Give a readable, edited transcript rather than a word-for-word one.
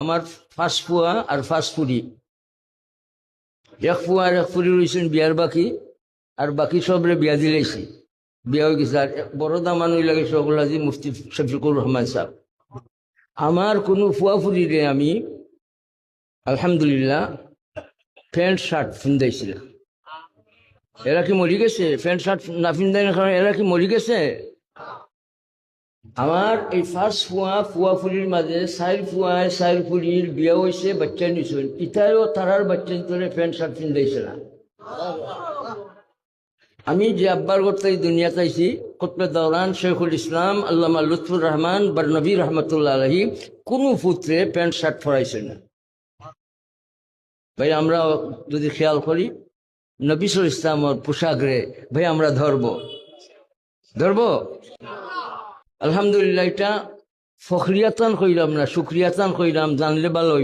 আমার ফার্স্ট ফুয়া আর ফার্স্ট ফুরি, এক ফুয়া আর এক ফুরি রয়েছেন বিয়ার বাকি, আর বাকি সবরে বিয়া দিলেছি, বিয়া হয়ে গেছে। আর বড় দামান হয়ে লাগে সকলাজি মুফতি শফিকুর রহমান সাহেব। আমার কোনো ফুয়া ফুরিরে আমি আলহামদুলিল্লাহ প্যান্ট শার্ট ফিন্দাইছিলাম। এরা কি মরি গেছে? প্যান্ট শার্ট না ফিন্দাই না, কারণ এরা কি মরি গেছে? আমার এই ফার্স্ট ফুয়া ফুলির মাঝে সাইর ফুলির বিয়া হয়েছে, বাচ্চা নিছেন, ইতারও তারার বাচ্চা নিতে প্যান্ট শার্ট ফিন্দাইছে না। আমি যে আব্বার করতে এই দুনিয়াতে আইছি, কুতবে দৌরান শেখুল ইসলাম আল্লামা লুৎফুর রহমান বারনবী রহমতুল্লাহ আলহী কোনো পুত্রে প্যান্ট শার্ট পরাইছে না। ভাই আমরা যদি খেয়াল করি নবিসুল ইসলামর পোশাক রে ভাই আমরা ধরবো আলহামদুলিল্লাহ। এটা ফখরিয়াতান কইলাম না, শুক্রিয়াতান কইলাম, জানলে ভালো হইব।